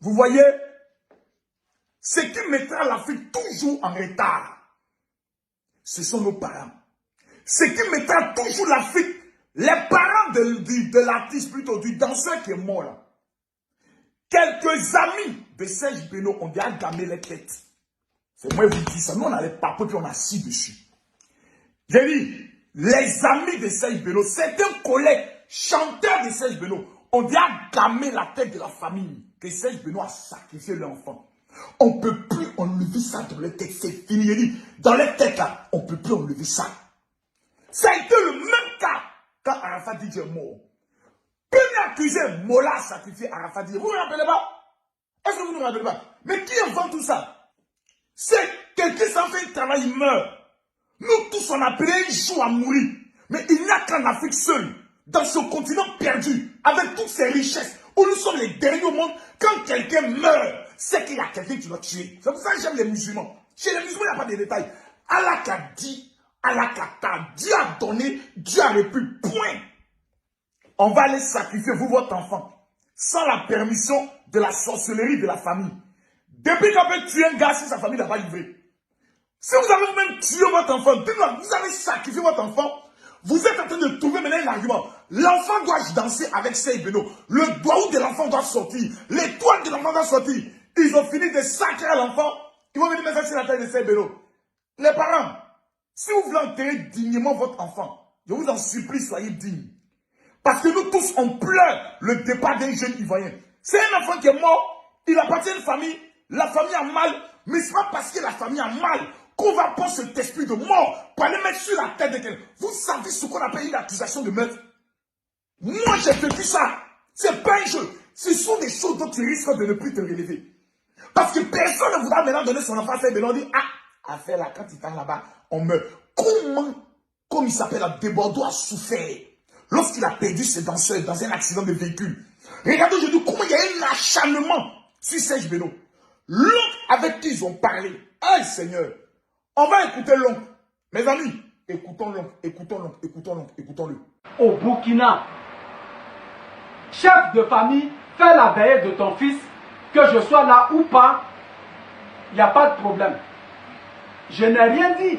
Vous voyez, ce qui mettra l'Afrique toujours en retard, ce sont nos parents. Ce qui mettra toujours l'Afrique, les parents de l'artiste, plutôt du danseur qui est mort là. Quelques amis de Serge Beno ont déjà gamé les têtes. C'est moi qui vous dis ça. Nous, on a les papes puis on a assis dessus. J'ai dit, les amis de Serge Beno, certains collègues, chanteurs de Serge Beno, ont déjà gamé la tête de la famille que Serge Beno a sacrifié l'enfant. On ne peut plus enlever ça dans les têtes. C'est fini. J'ai dit, dans les têtes là, on ne peut plus enlever ça. Ça a été le même cas quand Arafat Didier est mort. Premier accusé, Mola a sacrifié Arafat Didier. Vous ne vous rappelez pas? Est-ce que vous ne vous rappelez pas? Mais qui invente tout ça? C'est quelqu'un qui s'en fait un travail, il meurt. Nous tous, on a appelé un jour à mourir. Mais il n'y a qu'en Afrique seule, dans ce continent perdu, avec toutes ses richesses, où nous sommes les derniers au monde, quand quelqu'un meurt, c'est qu'il y a quelqu'un qui doit tuer. C'est pour ça que j'aime les musulmans. Chez les musulmans, il n'y a pas de détails. Allah a dit, Allah a Dieu a donné, Dieu a répu, point. On va aller sacrifier, vous, votre enfant, sans la permission de la sorcellerie de la famille. Depuis qu'on peut tuer un gars, si sa famille n'a pas livré. Si vous avez même tué votre enfant, vous avez sacrifié votre enfant, vous êtes en train de trouver maintenant un argument. L'enfant doit danser avec Serge Beno. Le doigt de l'enfant doit sortir. L'étoile de l'enfant doit sortir. Ils ont fini de sacrer l'enfant. Ils vont venir mettre ça sur la tête de Serge Beno. Les parents, si vous voulez enterrer dignement votre enfant, je vous en supplie, soyez dignes. Parce que nous tous, on pleure le départ d'un jeune Ivoirien. C'est un enfant qui est mort, il appartient à une famille, la famille a mal, mais ce n'est pas parce que la famille a mal qu'on va prendre cet esprit de mort pour aller mettre sur la tête de quelqu'un. Vous savez ce qu'on appelle une accusation de meurtre? Moi, j'ai vécu ça. C'est pas un jeu. Ce sont des choses dont tu risques de ne plus te relever. Parce que personne ne voudra maintenant donner son enfant à faire Beno. On dit, ah, affaire là, quand il est là-bas, on meurt. Comment, comme il s'appelle, Debordeaux a souffert lorsqu'il a perdu ses danseurs dans un accident de véhicule. Regardez aujourd'hui comment il y a un acharnement sur Serge Beno. L'oncle avec qui ils ont parlé. Aïe Seigneur. On va écouter l'oncle. Mes amis, écoutons l'oncle, écoutons l'oncle, écoutons l'oncle, écoutons-le. Au Burkina, chef de famille, fais la veille de ton fils, que je sois là ou pas, il n'y a pas de problème. Je n'ai rien dit.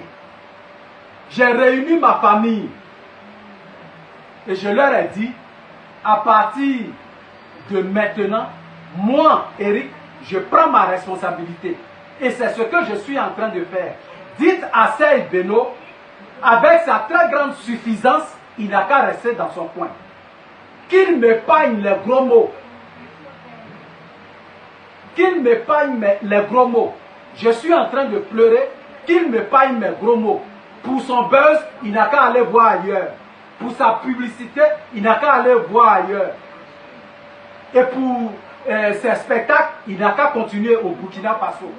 J'ai réuni ma famille et je leur ai dit, à partir de maintenant, moi, Eric, je prends ma responsabilité. Et c'est ce que je suis en train de faire. Dites à Serge Beno, avec sa très grande suffisance, il n'a qu'à rester dans son coin. Qu'il m'épargne les gros mots. Qu'il m'épargne les gros mots. Je suis en train de pleurer. Qu'il m'épargne mes gros mots. Pour son buzz, il n'a qu'à aller voir ailleurs. Pour sa publicité, il n'a qu'à aller voir ailleurs. Et pour ses spectacles, il n'a qu'à continuer au Burkina Faso.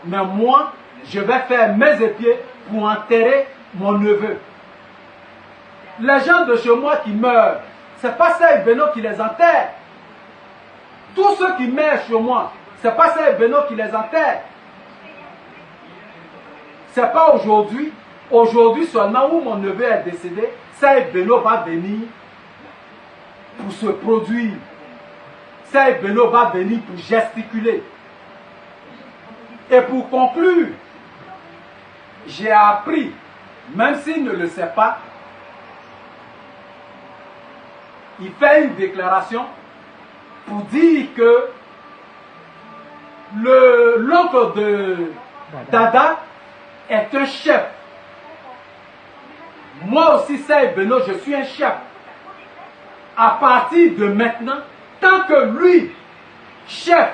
Mais moi, je vais faire mes épieds pour enterrer mon neveu. Les gens de chez moi qui meurent, ce n'est pas Serge Beno qui les enterre. Tous ceux qui meurent chez moi, ce n'est pas Serge Beno qui les enterre. Ce n'est pas aujourd'hui. Aujourd'hui seulement où mon neveu est décédé, Serge Beno va venir pour se produire. Serge Beno va venir pour gesticuler. Et pour conclure, j'ai appris, même s'il ne le sait pas, il fait une déclaration pour dire que l'oncle de Dada est un chef. Moi aussi, Serge Beno, je suis un chef. À partir de maintenant, tant que lui, chef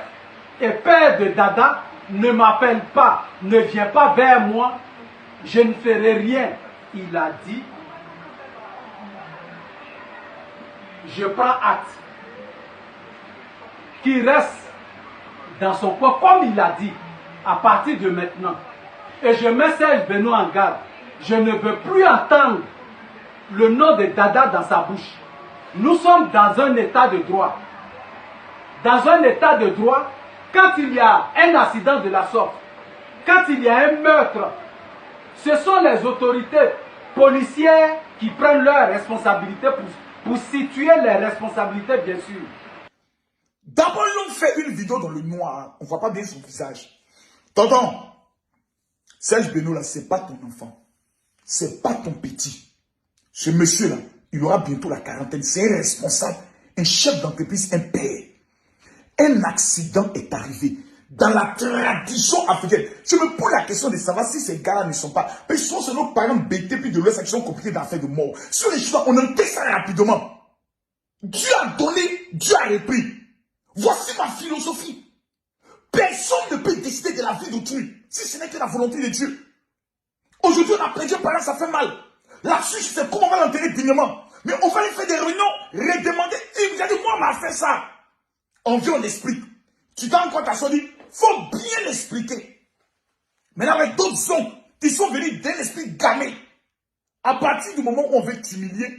et père de Dada, ne m'appelle pas, ne vient pas vers moi, je ne ferai rien. Il a dit, je prends acte qu'il reste dans son coin, comme il a dit, à partir de maintenant. Et je mets Serge Beno en garde. Je ne veux plus entendre le nom de Dada dans sa bouche. Nous sommes dans un état de droit. Dans un état de droit, quand il y a un accident de la sorte, quand il y a un meurtre, ce sont les autorités policières qui prennent leurs responsabilités pour situer les responsabilités, bien sûr. D'abord, ils ont fait une vidéo dans le noir. On ne voit pas bien son visage. Tonton, Serge Benoît, là, ce n'est pas ton enfant. Ce n'est pas ton petit. Ce monsieur-là, il aura bientôt la quarantaine. C'est un responsable, un chef d'entreprise, un père. Un accident est arrivé. Dans la tradition africaine, je me pose la question de savoir si ces gars-là ne sont pas. Mais ce sont nos parents bêtés puis de l'Ouest qui sont compliqués d'affaires de mort. Sur les choses, on enquête ça rapidement. Dieu a donné, Dieu a repris. Voici ma philosophie. Personne ne peut décider de la vie d'autrui si ce n'est que la volonté de Dieu. Aujourd'hui, on a perdu un parent, ça fait mal. Là-dessus, c'est comment on va l'enterrer dignement. Mais on va lui faire des réunions, redemander. Il vous a dit, moi, on m'a fait ça. On vient, on explique. Tu t'en rends compte à son dit, il faut bien l'expliquer. Maintenant, avec d'autres hommes qui sont venus d'un esprit gamé, à partir du moment où on veut t'humilier,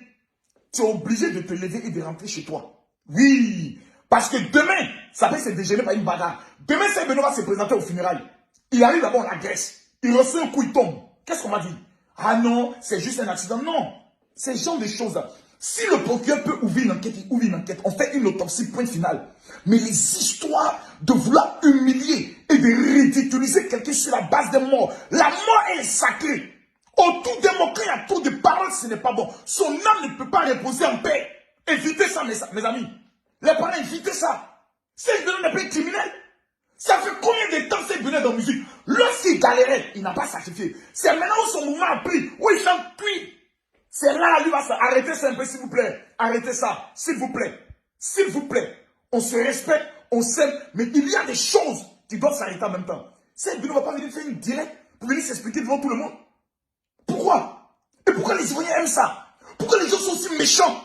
tu es obligé de te lever et de rentrer chez toi. Oui, parce que demain, ça peut se dégénérer par une bagarre. Demain, Serge Benoît va se présenter aux funérailles. Il arrive d'abord, on l'agresse. Il reçoit un coup, il tombe. Qu'est-ce qu'on m'a dit? Ah non, c'est juste un accident. Non, c'est ce genre de choses-là. Si le procureur peut ouvrir une enquête, il ouvre une enquête. On fait une autopsie, point final. Mais les histoires de vouloir humilier et de ridiculiser quelqu'un sur la base des morts. La mort, elle est sacrée. Autour des mots, quand il y a trop de paroles, ce n'est pas bon. Son âme ne peut pas reposer en paix. Évitez ça, mes amis. Les parents, évitez ça. Serge Benoît n'est pas criminel. Ça fait combien de temps Serge Benoît dans la musique? Lorsqu'il galérait, il n'a pas sacrifié. C'est maintenant où son mouvement a pris, où il chante puis. C'est là, lui va s'arrêter ça un peu, s'il vous plaît. Arrêtez ça, s'il vous plaît. S'il vous plaît. On se respecte, on s'aime, mais il y a des choses qui doivent s'arrêter en même temps. Serge Benoît ne va pas venir faire une directe pour venir s'expliquer devant tout le monde. Pourquoi? Et pourquoi les Ivoiriens aiment ça? Pourquoi les gens sont aussi méchants?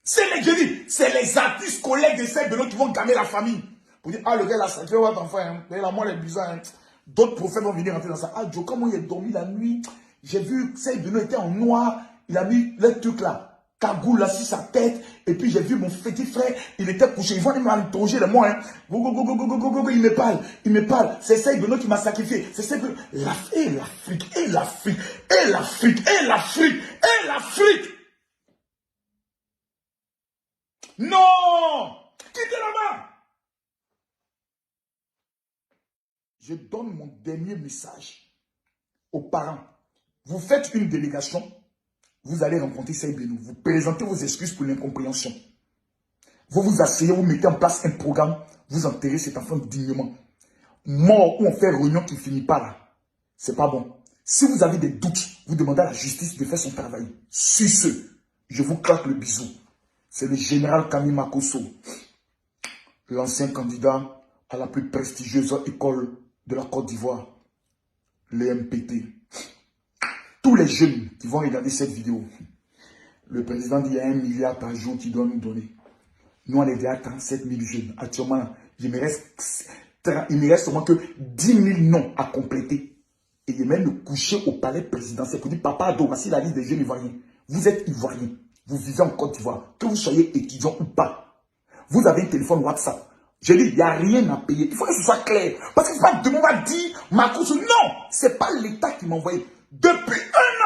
C'est les guéris, c'est les artistes collègues de Serge Benoît qui vont gagner la famille. Pour dire, ah, le gars, là, ça fait votre enfant, hein. La mort est bizarre, hein. D'autres prophètes vont venir rentrer dans ça. Ah, Joe, comment il a dormi la nuit? J'ai vu que Serge Benoît était en noir. Il a mis le truc là, cagoule là sur sa tête. Et puis j'ai vu mon petit frère, il était couché. Ils vont m'interroger les mots, hein. Il me parle. C'est Serge Benoît qui m'a sacrifié. C'est Serge Benoît. L'Afrique, et l'Afrique, et l'Afrique, et l'Afrique, et l'Afrique. Non! Quittez là-bas! Je donne mon dernier message aux parents. Vous faites une délégation, vous allez rencontrer Serge Benoît. Vous présentez vos excuses pour l'incompréhension. Vous vous asseyez, vous mettez en place un programme, vous enterrez cet enfant dignement. Mort où on fait réunion qui ne finit pas là. C'est pas bon. Si vous avez des doutes, vous demandez à la justice de faire son travail. Sur ce, je vous claque le bisou. C'est le général Camille Makosso, l'ancien candidat à la plus prestigieuse école de la Côte d'Ivoire, le MPT. Tous les jeunes qui vont regarder cette vidéo, le président dit qu'il y a 1 milliard par jour qu'il doit nous donner. Nous, on est déjà à 37 000 jeunes. Actuellement, il me reste seulement que 10 000 noms à compléter. Et il même le coucher au palais présidentiel pour dire, papa Ado, voici la liste des jeunes ivoiriens. Vous êtes ivoiriens. Vous vivez en Côte d'Ivoire. Que vous soyez étudiant ou pas. Vous avez un téléphone WhatsApp. J'ai dit, il n'y a rien à payer. Il faut que ce soit clair. Parce que c'est pas demain, on va dire, Makosso. Non, c'est pas l'État qui m'a envoyé. Depuis 1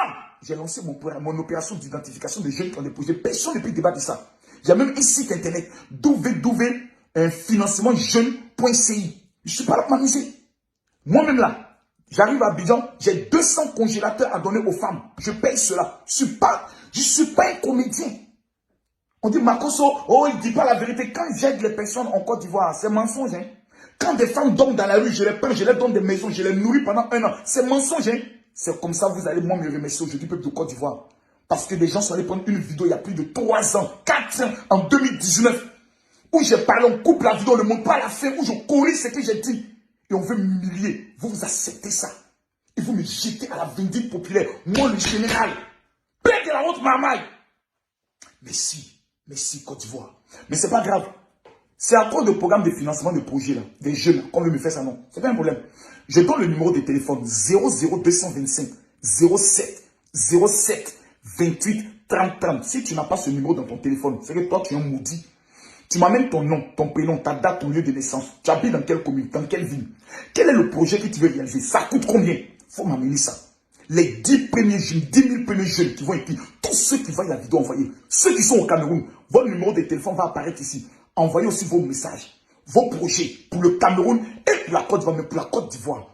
an, j'ai lancé mon opération d'identification des jeunes qui ont déposé. Personne ne peut débattre de ça. J'ai même un site internet, www.financementjeune.ci. Je ne suis pas là pour m'amuser. Moi-même là, j'arrive à Abidjan, j'ai 200 congélateurs à donner aux femmes. Je paye cela. Je ne suis pas un comédien. On dit Makosso, oh, il ne dit pas la vérité. Quand j'aide les personnes en Côte d'Ivoire, c'est mensonge. Hein? Quand des femmes dorment dans la rue, je les peins, je les donne des maisons, je les nourris pendant 1 an. C'est mensonge. Hein? C'est comme ça que vous allez moi me remercier aujourd'hui, peuple de Côte d'Ivoire. Parce que des gens sont allés prendre une vidéo il y a plus de 3 ans, 4 ans, en 2019, où j'ai parlé, on coupe la vidéo, on ne montre pas la fin, où je corrige ce que j'ai dit. Et on veut m'humilier. Vous acceptez ça. Et vous me jetez à la vindicte populaire. Moi, le général. Père de la haute marmaille. Merci Côte d'Ivoire. Mais c'est pas grave. C'est encore le programme de financement de projets, là, des jeunes, qu'on veut me faire ça, non. C'est pas un problème. Je donne le numéro de téléphone 00225 07 07 28 30 30. Si tu n'as pas ce numéro dans ton téléphone, c'est que toi, tu es un maudit. Tu m'amènes ton nom, ton prénom, ta date, ton lieu de naissance. Tu habites dans quelle commune, dans quelle ville? Quel est le projet que tu veux réaliser? Ça coûte combien? Il faut m'amener ça. Les 10 premiers jeunes, 10 000 premiers jeunes qui vont écrire, tous ceux qui voient la vidéo envoyée, ceux qui sont au Cameroun, votre numéro de téléphone va apparaître ici. Envoyez aussi vos messages, vos projets pour le Cameroun et pour la Côte d'Ivoire, mais pour la Côte d'Ivoire.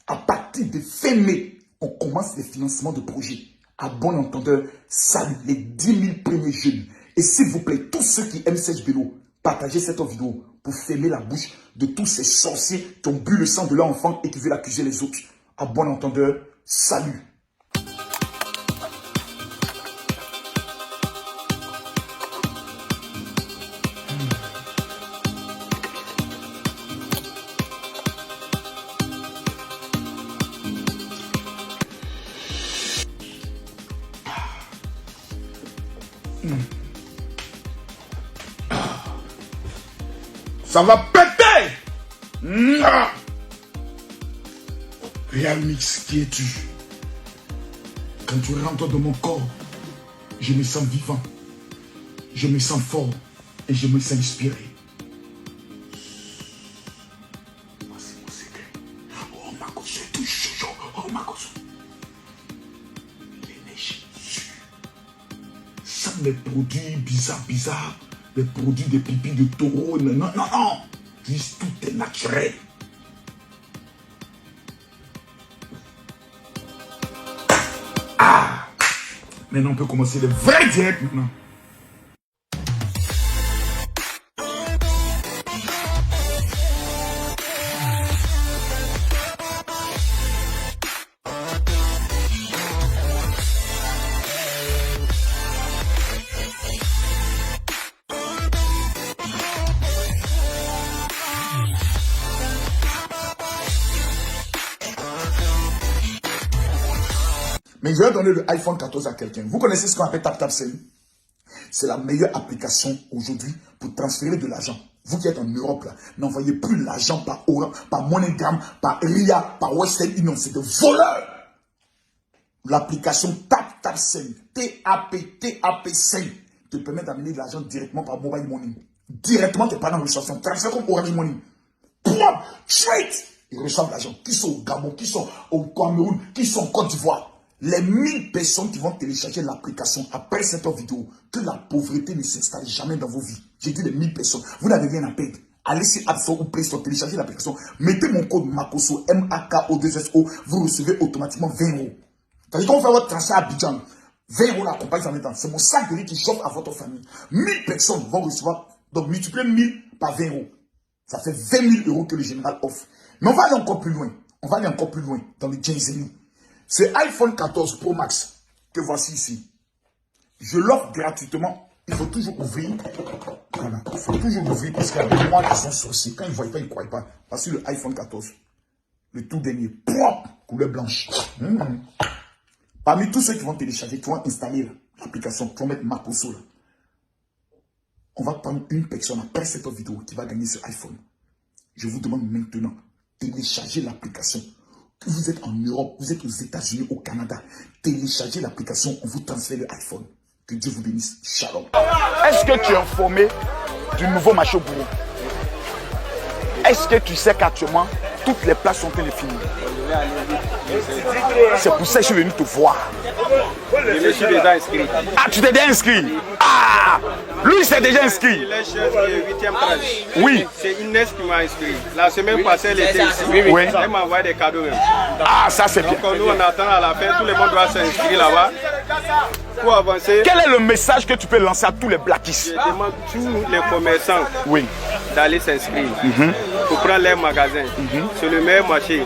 À partir de fin mai, on commence les financements de projets. À bon entendeur, salut les 10 000 premiers jeunes. Et s'il vous plaît, tous ceux qui aiment Serge Bello, partagez cette vidéo pour fermer la bouche de tous ces sorciers qui ont bu le sang de leur enfant et qui veulent accuser les autres. À bon entendeur, salut. Ça va péter. Real Mix, qui es-tu? Quand tu rentres dans mon corps, je me sens vivant, je me sens fort et je me sens inspiré. Voici mon secret. Oh Makoso, tout chaud. Oh Makoso. L'énergie sûre. Ça mes produits bizarres. Les produits de pipi de taureau. Non. Juste tout est naturel. Ah! Maintenant, on peut commencer le vrai direct maintenant. Mais je vais donner le iPhone 14 à quelqu'un. Vous connaissez ce qu'on appelle TapTapSend? C'est la meilleure application aujourd'hui pour transférer de l'argent. Vous qui êtes en Europe, n'envoyez plus l'argent par Orange, par MoneyGram, par RIA, par Western Union. C'est de voleurs. L'application TapTapSend, TAP te permet d'amener de l'argent directement par Mobile Money. Directement, tes parents reçoivent son transfert comme Orange Money. Pop, straight. Ils reçoivent l'argent. Qui sont au Gabon, qui sont au Cameroun, qui sont en Côte d'Ivoire. Les 1000 personnes qui vont télécharger l'application après cette vidéo, que la pauvreté ne s'installe jamais dans vos vies. J'ai dit les 1000 personnes. Vous n'avez rien à perdre. Allez sur App Store ou Play Store, téléchargez l'application. Mettez mon code Makoso, MAKO2SO. Vous recevez automatiquement 20 €. C'est-à-dire qu'on fait votre transfert à Abidjan. 20 € la compagnie en même temps. C'est mon sac de riz qui chauffe à votre famille. 1000 personnes vont recevoir. Donc multipliez 1000 par 20 €. Ça fait 20 000 € que le général offre. Mais on va aller encore plus loin. Dans le Jenzeni. Ce iPhone 14 Pro Max que voici ici, je l'offre gratuitement. Il faut toujours ouvrir. Voilà, il faut toujours ouvrir parce qu'il y a des mois qui sont sorciers. Quand ils ne voient pas, ils ne croient pas. Voici le iPhone 14. Le tout dernier. Propre, couleur blanche. Parmi tous ceux qui vont télécharger, qui vont installer l'application, qui vont mettre Makoso là, on va prendre une personne après cette vidéo qui va gagner ce iPhone. Je vous demande maintenant, téléchargez l'application. Que vous êtes en Europe, vous êtes aux États-Unis, au Canada, téléchargez l'application, on vous transfère l'iPhone. Que Dieu vous bénisse. Shalom. Est-ce que tu es informé du nouveau marché au boulot? Est-ce que tu sais qu'actuellement, toutes les places sont téléfinies? C'est pour ça que je suis venu te voir. Je me suis déjà inscrit. Ah, tu t'es déjà inscrit? Ah, lui s'est déjà inscrit. Il est chef de 8e tranche. Oui. C'est Inès qui m'a inscrit. La semaine passée, elle était ici. Oui. Elle m'a envoyé des cadeaux même. Ah, ça c'est bien. Donc nous, on attend à la fin. Tout le monde doit s'inscrire là-bas pour avancer. Quel est le message que tu peux lancer à tous les blackistes? Je demande tous les commerçants d'aller s'inscrire pour prendre leur magasin. C'est le meilleur marché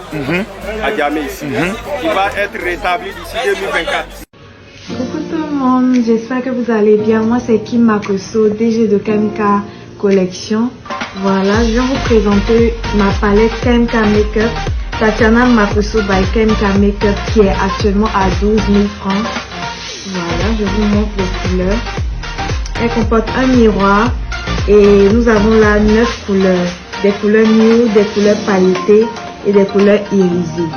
à Djamé ici. Qui va être rétabli d'ici 2024. Coucou tout le monde, j'espère que vous allez bien. Moi c'est Kim Makoso, DG de KMK Collection. Voilà, je viens vous présenter ma palette KMK Makeup Tatiana Makoso by KMK Makeup qui est actuellement à 12 000 francs. Voilà, je vous montre les couleurs. Elle comporte un miroir et nous avons là 9 couleurs. Des couleurs nude, des couleurs pailletées et des couleurs irisées.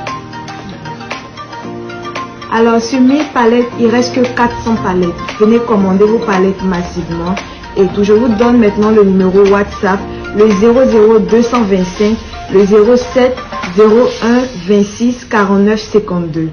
Alors sur 1000 palettes, il reste que 400 palettes. Venez commander vos palettes massivement. Et tout, je vous donne maintenant le numéro WhatsApp, le 00225, le 07 01 26 49 52.